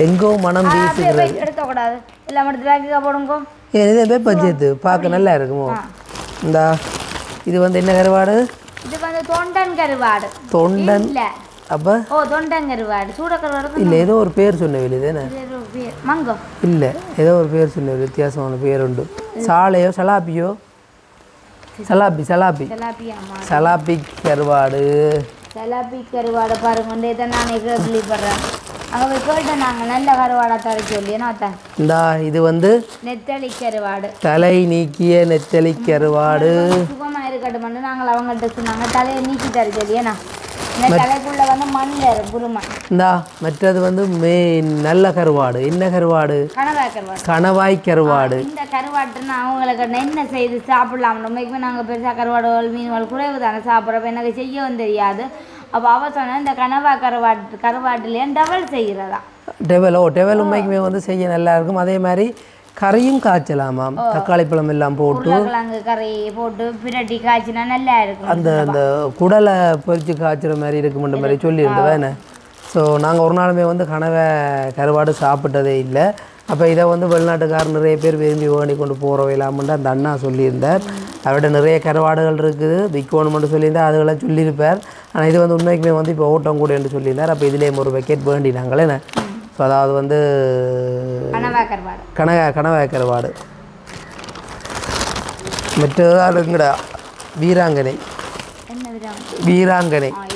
எங்கோ மனம் வீசுகிறது எடுக்கக்கூடாது எல்லாம் எடுத்து பேக்குக்கு போடுங்கோ இதே பேப்பர் சேர்த்து பார்க்க நல்லா இருக்குமோ இந்தா இது வந்து என்ன கருவாடு இது வந்து தொண்டன் கருவாடு தொண்டன் இல்லை அப்போ தொண்டன் கருவாடு சூட கருவாடு இல்லை ஏதோ ஒரு பேர் சொன்னவில்லை தானே மங்கோ இல்லை ஏதோ ஒரு பேர் சொன்னவில்லை வித்தியாசமான பேர் உண்டு சாலையோ சலாப்பியோ சலாப்பி கருவாடு பாருங்க இதை நான் கேள்விப்படுறேன் அங்கே போய் கேட்டேன் நாங்கள் நல்ல கருவாடை தர சொல்லி என்ன இந்தா இது வந்து நெத்தளி கருவாடு தலை நீக்கிய நெத்தளி கருவாடு சுகமாக இருக்கட்டும் நாங்கள் அவங்கள்ட்ட சொன்னாங்க தலையை நீக்கி தர சொல்லி ஏன்னா இந்த தலைக்குள்ள வந்து மண்ணில் குருமன் இந்தா மற்றது வந்து நல்ல கருவாடு என்ன கருவாடு கணவாய் கருவாடு இந்த கருவாட்டுன்னு அவங்களுக்கு என்ன செய்து சாப்பிடலாம் ரொம்பக்குமே நாங்கள் பெருசாக கருவாடுகள் மீன்கள் குறைவு தானே சாப்பிட்றப்ப எனக்கு செய்யவும் தெரியாது அப்போ அவ சொன்னா இந்த கருவாட்டுலேயே டெவல் செய்கிறதா டெவல் உண்மைக்குமே வந்து செய்ய நல்லா இருக்கும் அதே மாதிரி கறியும் காய்ச்சலாமாம் தக்காளி பழம் எல்லாம் போட்டு கறி போட்டு பிரட்டி காய்ச்சினா நல்லா இருக்கும் அந்த குடலை பொரிச்சு காய்ச்சுற மாதிரி இருக்குமென்ற மாதிரி சொல்லியிருந்தேன் ஸோ நாங்கள் ஒரு நாளுமே வந்து கருவாடு சாப்பிட்டதே இல்லை அப்போ இதை வந்து வெளிநாட்டுக்காரர் நிறைய பேர் விரும்பி வேண்டி கொண்டு போகிறோம் இல்லாமட்டு அந்த அண்ணா சொல்லியிருந்தார் அவர்கிட்ட நிறைய கருவாடுகள் இருக்குது விற்கணுமென்று சொல்லியிருந்தார் அதுகளாம் சொல்லியிருப்பார் ஆனால் இது வந்து உண்மைக்குமே வந்து இப்போ ஓட்டம் கூட என்று சொல்லியிருந்தார் அப்போ இதுலேயும் ஒரு வெக்கெட் வேண்டினாங்களே ஸோ அதாவது வந்து கணவாய் கருவாடு மற்றதாலுங்கடா வீராங்கனை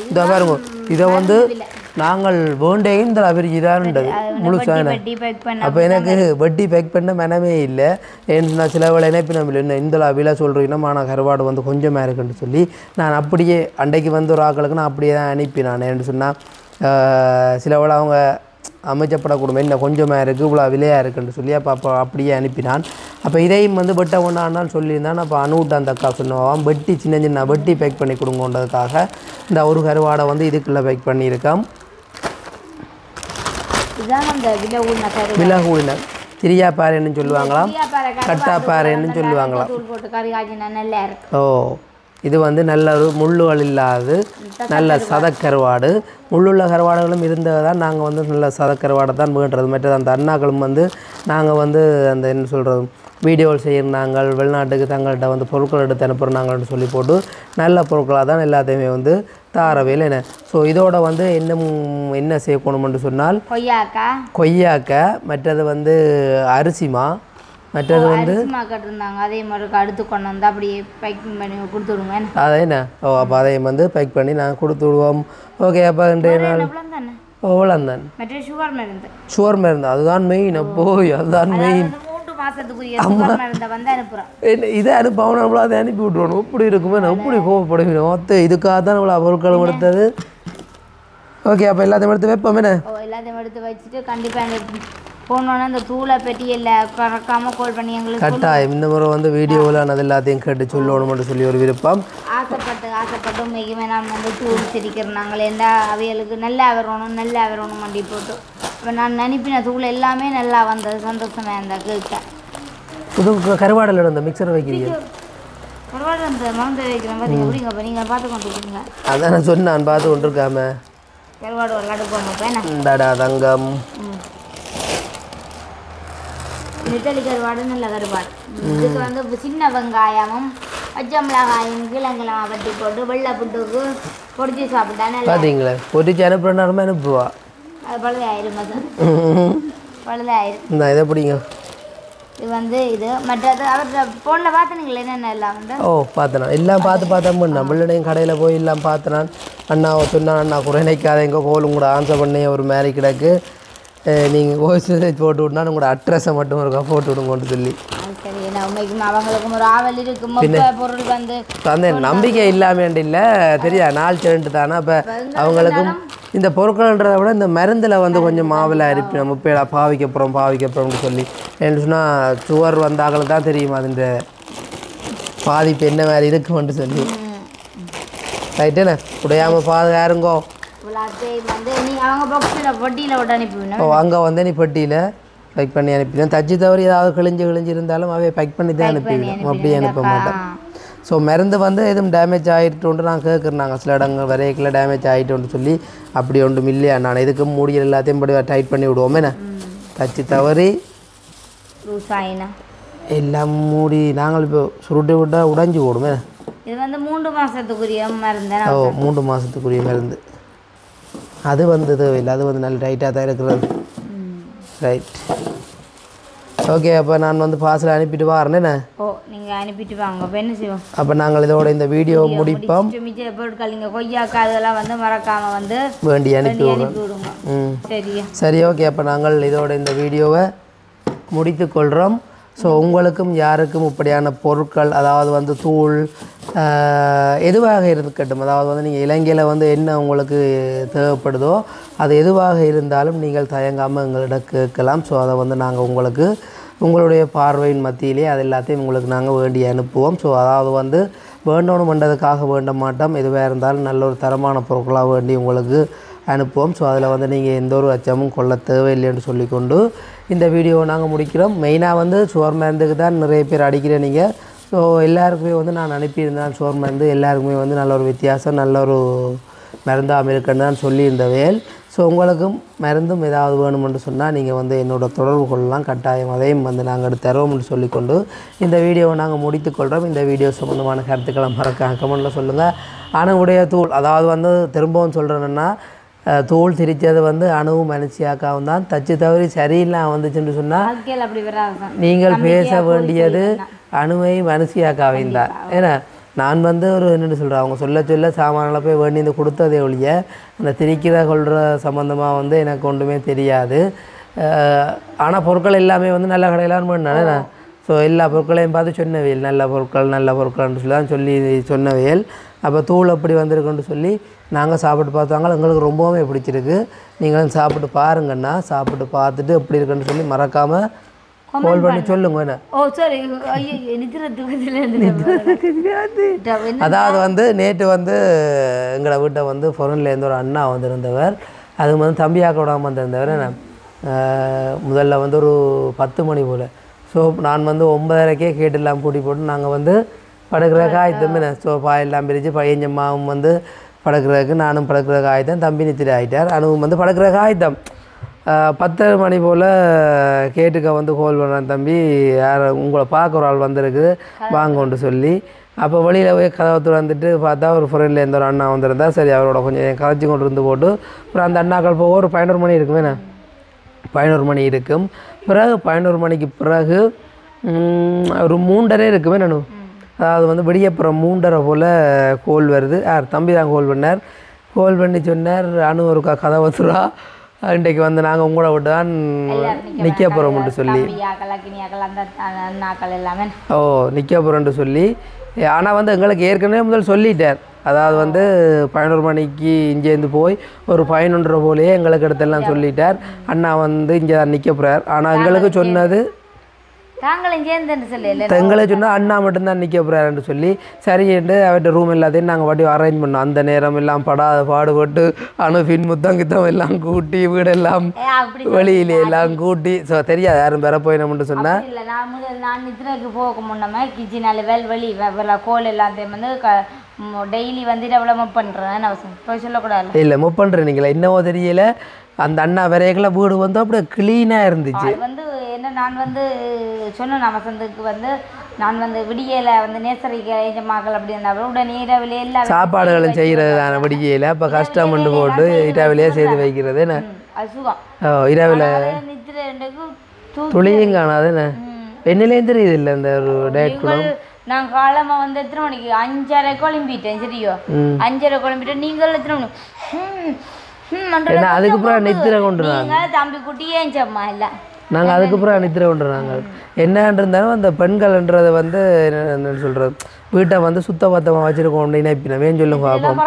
இதை பாருங்க இதை வந்து நாங்கள் வேண்டையும் இந்த அபிரிஜிதான்ன்றது முழுசான அப்போ எனக்கு வட்டி பேக் பண்ண மனமே இல்லை ஏன்னு நான் சில வேலை இணைப்பினம் இல்லை என்ன இந்த அபிலாம் சொல்கிறீங்கன்னா ஆனால் கருவாடு வந்து கொஞ்சமாக இருக்குன்னு சொல்லி நான் அப்படியே அன்றைக்கு வந்து ஒரு ஆக்களுக்கு நான் அப்படியே தான் அனுப்பினான் ஏன்னு சொன்னால் சில வேலை அவங்க அமைச்சப்படக்கூடும் என்ன கொஞ்சமாக இருக்குது இவ்வளோ விலையாக இருக்குன்னு சொல்லி அப்போ அப்படியே அனுப்பினான் அப்போ இதையும் வந்து வெட்ட கொண்டான்னு சொல்லியிருந்தான் அப்போ அனுவிட்டு அந்த அக்கா சொன்னவான் வெட்டி சின்ன வெட்டி பேக் பண்ணி கொடுங்கன்றதுக்காக இந்த ஒரு கருவாடை வந்து இதுக்குள்ளே பேக் பண்ணியிருக்கான் விலகூடின திரியாப்பாறைன்னு சொல்லுவாங்களாம் கட்டாப்பாறைன்னு சொல்லுவாங்களாம் ஓ இது வந்து நல்ல ஒரு முள்ளுகள் இல்லாது நல்ல சதக்கருவாடு முள்ளுள்ள கருவாடுகளும் இருந்தது தான் நாங்கள் வந்து நல்ல சதக்கருவாடை தான் வேண்டுறது மற்றது அந்த அண்ணாக்களும் வந்து நாங்கள் வந்து அந்த என்ன சொல்கிறது வீடியோவில் செய்யிருந்தாங்க வெளிநாட்டுக்கு தங்கள்கிட்ட வந்து பொருட்கள் எடுத்து அனுப்புகிறாங்கன்னு சொல்லி போட்டு நல்ல பொருட்களாக தான் எல்லாத்தையுமே வந்து தாரவையில் என்ன ஸோ இதோட வந்து என்ன செய்யணும்னு சொன்னால் கொய்யாக்காய் மற்றது வந்து அரிசிமா மற்றது வந்து அரிசி மார்க்கெட் இருந்தாங்க அதே மாதிரி அடுத்து கொண்டு வந்து அப்படியே பேக்கிங் பண்ணி கொடுத்து விடுங்க அதை என்ன ஓ அப்போ அதையும் வந்து பேக் பண்ணி நாங்கள் கொடுத்து விடுவோம் ஓகே அப்போ இன்றைய நாள் தானே ஓலந்தான் மற்ற சுகர் மருந்து சுகர் மருந்து அதுதான் மெயின் அப்போ அதுதான் மெயின் 3 மாசத்துக்குரிய சுகர் மருந்தை வந்து அனுப்புகிறோம் என்ன இதை அனுப்ப நம்மள அதை அனுப்பி விட்ருவோம் இப்படி இருக்குமே நான் இப்படி கோவப்படுவேன் மொத்த இதுக்காக தான் நம்மளை பொருட்களும் எடுத்தது ஓகே அப்போ எல்லாத்தையும் எடுத்து வைப்போம் என்ன எல்லாத்தையும் எடுத்து வச்சுட்டு கண்டிப்பாக போனோன்னா அந்த தூளை பெட்டி இல்லை கறக்காமல் கால் பண்ணி எங்களுக்கு கட்டாயம் இந்த முறை வந்து வீடியோவில் நான் அதெல்லாத்தையும் கேட்டு சொல்லணும்னு சொல்லி ஒரு விருப்பம் ஆசைப்பட்டு உண்மைக்குமே நான் வந்து தூள் சிரிக்கிறேன் நாங்கள் எந்த அவைகளுக்கு நல்லா வரணும் மண்டி போட்டு இப்போ நான் நினைப்பின தூள் எல்லாமே நல்லா வந்தது சந்தோஷமாக இருந்தால் கேட்க புது கருவாடில் இருந்த மிக்சர் வைக்கிறீங்க கருவாடு அந்த மறந்து வைக்கிறேன் பார்த்தீங்க எப்படிங்கப்பா நீங்கள் பார்த்து கொண்டு இருக்கீங்க அதான் நான் சொன்னேன் பார்த்து கொண்டிருக்காம கருவாடு ஒரு லட்டு போடணும் இந்தாடா தங்கம் நெத்தலி கருவாடு நல்ல கருவாடு இதுக்கு வந்து சின்ன வெங்காயமும் பச்சை மிளகாயும் கிழங்கிழமா பட்டி போட்டு வெள்ளை புட்டுக்கு பொடிச்சு சாப்பிட்டா நல்லா பார்த்தீங்களா பொடிச்சு அனுப்புறேன் அனுப்புவா அது பழுதாயிரும் பழுதாயிரும் இந்த இதை பிடிங்க இது வந்து இது மற்றது அவர்கிட்ட ஃபோனில் பார்த்துனீங்களா என்னென்ன எல்லாம் வந்து பார்த்தேன் எல்லாம் பார்த்து பண்ணேன் பிள்ளைடையும் கடையில் போய் எல்லாம் பார்த்தேன் அண்ணாவை சொன்னான் அண்ணா குறைநிக்காத எங்கே கோலும் கூட ஆன்சர் பண்ணி ஒரு மாதிரி கிடக்கு நீங்கள் வாய்ஸ் மெசேஜ் போட்டு விட்னா உங்களோட அட்ரஸை மட்டும் இருக்கா போட்டு விடுங்கன்னு சொல்லி சரி உண்மைக்கும் அவங்களுக்கும் ஒரு ஆவல் இருக்கும் பொருள் வந்து அந்த நம்பிக்கை இல்லாமல் இல்லை தெரியா நாள் செண்டு தானே அப்போ அவங்களுக்கும் இந்த பொருட்கள்ன்றதை விட இந்த மருந்தில் வந்து கொஞ்சம் மாவில் இருப்பி நம்ம இப்போ பாவிக்கப்புறம்னு சொல்லி என்ன சொன்னால் சுவர் வந்தாக்களுக்கு தான் தெரியும் அதுன்ற பாதிப்பு என்ன மாதிரி இருக்குமென்று சொல்லி ரைட்டுண்ணே உடையாமல் பாதுகாருங்கோ அங்கே வந்து நீ பெட்டியில் பேக் பண்ணி அனுப்பிடுவேன் தச்சு தவறி ஏதாவது கிழிஞ்சு இருந்தாலும் அவைய பேக் பண்ணி தான் அனுப்பிடுவோம் அப்படியே அனுப்ப மாட்டேன் ஸோ மருந்து வந்து எதுவும் டேமேஜ் ஆகிட்டுன்ட்டு நான் கேட்குறேன் சில இடங்கள் வரைக்கில் டேமேஜ் ஆகிட்டோன்னு சொல்லி அப்படி ஒன்றும் இல்லையா நான் இதுக்கு மூடியில் எல்லாத்தையும் படி டைட் பண்ணி விடுவோமே என்ன தச்சு தவறி எல்லாம் மூடி நாங்கள் இப்போ சுருட்டி விட்டால் உடைஞ்சி விடுமே இது வந்து 3 மாதத்துக்குரிய மருந்து 3 மாதத்துக்குரிய மருந்து அது வந்து தேவையில்லை அது வந்து நல்ல டைட்டாக தான் இருக்கிறது ரைட் ஓகே அப்போ நான் வந்து பார்சல் அனுப்பிட்டு வரேன்னே நீங்கள் அனுப்பிட்டு வாங்க அப்போ என்ன செய்வோம் அப்போ நாங்கள் இதோட இந்த வீடியோ முடிப்போம் மிச்ச பொருட்கள் நீங்கள் கொய்யாக்காய் அதெல்லாம் வந்து மறக்காமல் வந்து வேண்டி அனுப்பி விடுங்க சரி ஓகே அப்போ நாங்கள் இதோட இந்த வீடியோவை முடித்துக்கொள்கிறோம் ஸோ உங்களுக்கும் யாருக்கும் இப்படியான பொருட்கள் அதாவது வந்து தூள் எதுவாக இருக்கட்டும் அதாவது வந்து நீங்கள் இலங்கையில் வந்து என்ன உங்களுக்கு தேவைப்படுதோ அது எதுவாக இருந்தாலும் நீங்கள் தயங்காமல் எங்களிடம் கேட்கலாம் ஸோ அதை வந்து நாங்கள் உங்களுக்கு உங்களுடைய பார்வையின் மத்தியிலே அது எல்லாத்தையும் உங்களுக்கு நாங்கள் வேண்டி அனுப்புவோம் ஸோ அதாவது வந்து வேண்டணும் பண்ணுறதுக்காக வேண்ட மாட்டோம் எதுவாக இருந்தாலும் நல்ல ஒரு தரமான பொருட்களாக வேண்டி உங்களுக்கு அனுப்புவோம் ஸோ அதில் வந்து நீங்கள் எந்த ஒரு அச்சமும் கொள்ள தேவையில்லைன்னு சொல்லிக்கொண்டு இந்த வீடியோவை நாங்கள் முடிக்கிறோம் மெயினாக வந்து சுவர் மருந்துக்கு தான் நிறைய பேர் அடிக்கிறேன் நீங்கள் ஸோ எல்லாருக்குமே வந்து நான் அனுப்பியிருந்தேன் சுவர் மருந்து எல்லாருக்குமே வந்து நல்ல ஒரு வித்தியாசம் நல்ல ஒரு மருந்தாமல் இருக்குன்னு தான் சொல்லியிருந்த வேல் ஸோ உங்களுக்கும் மருந்தும் ஏதாவது வேணுமென்று சொன்னால் நீங்கள் வந்து என்னோட தொடர்பு கொள்ளலாம் கட்டாயம் அதையும் வந்து நாங்கள் எடுத்து தருவோம்னு சொல்லிக்கொண்டு இந்த வீடியோவை நாங்கள் முடித்துக்கொள்கிறோம் இந்த வீடியோ சம்மந்தமான கருத்துக்களை மறக்காம கமெண்ட்டில் சொல்லுங்கள் அணுவுடைய தூள் அதாவது வந்து திரும்பவும் சொல்கிறேன்னா தோல் திரிச்சது வந்து அணுவும் மனுஷியாக்காவும் தான் தச்சு தவறி சரியில்லாம் வந்துச்சுன்னு சொன்னால் நீங்கள் பேச வேண்டியது அணுவை மனுஷியாக்காவையும் தான் ஏன்னா நான் வந்து ஒரு என்னென்னு சொல்கிறேன் அவங்க சொல்ல சாமான்களை போய் வேண்டி இந்த கொடுத்ததே ஒழிய அந்த திரிக்கிறத கொள்கிற சம்மந்தமாக வந்து எனக்கு ஒன்றுமே தெரியாது ஆனால் பொருட்கள் எல்லாமே வந்து நல்ல கடையிலான்னு பண்ணானே ஸோ எல்லா பொருட்களையும் பார்த்து சொன்னவையல் நல்ல பொருட்கள்னு சொல்லி தான் சொன்னவையல் அப்போ தூள் அப்படி வந்திருக்குன்னு சொல்லி நாங்கள் சாப்பிட்டு பார்த்தாங்க எங்களுக்கு ரொம்பவுமே பிடிச்சிருக்கு நீங்களும் சாப்பிட்டு பாருங்கண்ணா சாப்பிட்டு பார்த்துட்டு எப்படி இருக்குன்னு சொல்லி மறக்காமல் கால் பண்ணி சொல்லுங்க என்ன அதாவது வந்து நேற்று வந்து எங்களை வீட்டை வந்து ஃபொரன்லேருந்து ஒரு அண்ணா வந்திருந்தவர் அது வந்து தம்பியாக்க விடாமல் வந்திருந்தவர் என்ன முதல்ல வந்து ஒரு 10 மணி போல் ஸோ நான் வந்து 9:30க்கே கேட்டெல்லாம் பூட்டி போட்டு நாங்கள் வந்து படுக்கிறதுக்கு ஆயத்தமே சோஃபா எல்லாம் பிரித்து பையஞ்சம்மாவும் வந்து படுக்கிறதுக்கு நானும் படுக்கிறதுக்கு ஆயத்தம் தம்பி நித்திரி ஆகிட்டார் அனுவும் வந்து படுக்கிறதுக்கு ஆயத்தம் 10 மணி போல் கேட்டுக்க வந்து கால் பண்ணுறேன் தம்பி யார் உங்களை பார்க்க ஒரு ஆள் வந்திருக்கு வாங்கன்னு சொல்லி அப்போ வெளியில் போய் கதவை திறந்துட்டு பார்த்தா ஒரு ஃப்ரெண்ட்லேருந்து ஒரு அண்ணா வந்திருந்தா சரி அவரோட கொஞ்சம் கதைச்சி கொண்டு இருந்து போட்டு அப்புறம் அந்த அண்ணாக்கள் போக ஒரு 11 மணி இருக்குமே 11 மணி இருக்கும் பிறகு 11 மணிக்கு பிறகு ஒரு 3:30 இருக்குமே நானும். அதாவது வந்து விடியப்புறம் 3:30 போல் கோல் வருது. தம்பி தான் கோல் பண்ணார். கோல் பண்ணி சொன்னார், அனு ஒருக்கா கதை வந்துடுவா, இன்றைக்கு வந்து நாங்கள் உங்களோட விட்டு தான் நிற்க போகிறோம்னு சொல்லி. ஓ, நிற்க போகிறோன்ட்டு சொல்லி. ஆனால் வந்து எங்களுக்கு ஏற்கனவே முதல் சொல்லிட்டார். அதாவது வந்து 11 மணிக்கு இங்கேருந்து போய் ஒரு 11:30 போலேயே எங்களுக்கு இடத்தெல்லாம் சொல்லிட்டார். அண்ணா வந்து இங்கே தான் நிற்க போகிறார். ஆனால் எங்களுக்கு சொன்னது எங்களை சொன்னால் அண்ணா மட்டும்தான் நிற்க போகிறாருன்னு சொல்லி சரின்ட்டு அவர்கிட்ட ரூம் எல்லாத்தையும் நாங்கள் வாட்டி அரேஞ்ச் பண்ணோம். அந்த நேரம் எல்லாம் பாடுபட்டு அனுஃபின் முத்தங்கித்தம் எல்லாம் கூட்டி வீடெல்லாம் வெளியிலே எல்லாம் கூட்டி ஸோ தெரியாது யாரும் பெற போயினோம்னு சொன்னால். நான் நித்திரைக்கு போக முன்னமே கிச்சனால வெளி கோல் எல்லாத்தையும் வந்து டெய்லி வந்து டெவலப்மெண்ட் பண்ணுறேன் போய் சொல்லக்கூடாது. இல்லை மூவ் பண்ணுறேன் நீங்களா இன்னமோ தெரியல. அந்த அண்ணா விரைகளை வீடு வந்து அப்படியே க்ளீனாக இருந்துச்சு. வந்து என்ன நான் வந்து சொன்னேன் வசந்துக்கு வந்து நான் வந்து விடியல வந்து நேசரிக்க மகள் அப்படி இருந்தாலும் உடனே இரவிலே எல்லாம் சாப்பாடுகளும் செய்கிறது தானே விடியல. அப்போ கஷ்டம் பண்ணி போட்டு இரவிலே செய்து வைக்கிறது என்ன அசுகம். இரவில் நித்திரை துளியும் காணாது என்ன என்னிலேயும் தெரியுது இல்லை இந்த ஒரு டேட் கூட. நான் காலமாக வந்து எத்தனை மணிக்கு 5:30 குழம்பிட்டேன். சரியோ 5:30 குழம்பிட்டேன். நீங்கள் எத்தனை மணி அதுக்கப்புறம் நித்திரை கொண்டு தம்பி குட்டி ஏஞ்சம்மா இல்லை நாங்கள் அதுக்கப்புறம் நித்திரை கொண்டுறாங்க. என்னன்னு இருந்தாலும் அந்த பெண்கள்ன்றதை வந்து என்ன சொல்கிறது வீட்டை வந்து சுத்தபத்தமாக வச்சுருக்கோம் நினைப்பினவே சொல்லுங்க பார்ப்போம்.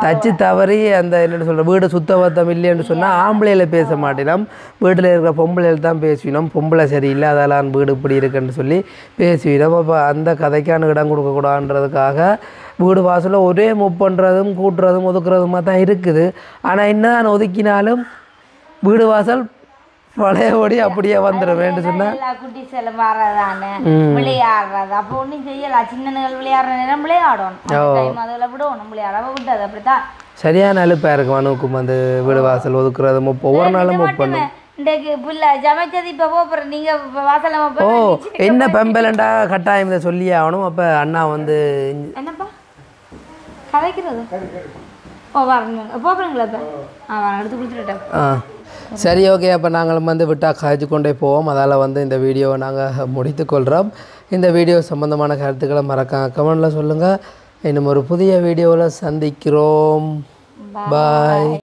தச்சு தவறி அந்த என்னென்னு சொல்கிற வீடு சுத்தபத்தம் இல்லைன்னு சொன்னால் ஆம்பளையில் பேச மாட்டேனோம், வீட்டில் இருக்கிற பொம்பளையில் தான் பேசுவினோம். பொம்பளை சரியில்லை அதெல்லாம் வீடு இப்படி இருக்குன்னு சொல்லி பேசுவினோம். அப்போ அந்த கதைக்கான இடம் கொடுக்கக்கூடாதுன்றதுக்காக வீடு வாசலில் ஒரே மூவ் பண்ணுறதும் கூட்டுறதும் ஒதுக்குறதுமாக தான் இருக்குது. ஆனால் என்ன ஒதுக்கினாலும் வீடு வாசல் பழையபடி அப்படியே வந்துடுவேன்னு சொன்னால் குட்டி சில மாறதானே விளையாடுறது அப்போ ஒன்றும் செய்யலாம். சின்னங்கள் விளையாடுற நேரம் விளையாடணும், அதில் விடணும் விளையாட விட்டது அப்படித்தான் சரியான அழுப்பாக இருக்கும். அனுக்கும் அந்த வீடு வாசல் ஒதுக்குறது ஒவ்வொரு நாளும் மூவ் பண்ணும். ஓ என்ன பெம்பலண்டா கட்டாயம் இதை சொல்லியே ஆகணும். அப்போ அண்ணா வந்து என்னப்பா கதைக்கிறது ஓ வரணும் போகிறீங்களா இப்போ எடுத்து கொடுத்துட்டேன். சரி ஓகே. அப்போ நாங்கள் வந்து விட்டால் காய்ச்சி கொண்டே போவோம். அதால் வந்து இந்த வீடியோவை நாங்கள் முடித்துக்கொள்கிறோம். இந்த வீடியோ சம்மந்தமான கருத்துக்களை மறக்காம கமெண்டில் சொல்லுங்கள். இன்னும் ஒரு புதிய வீடியோவில் சந்திக்கிறோம். பாய்.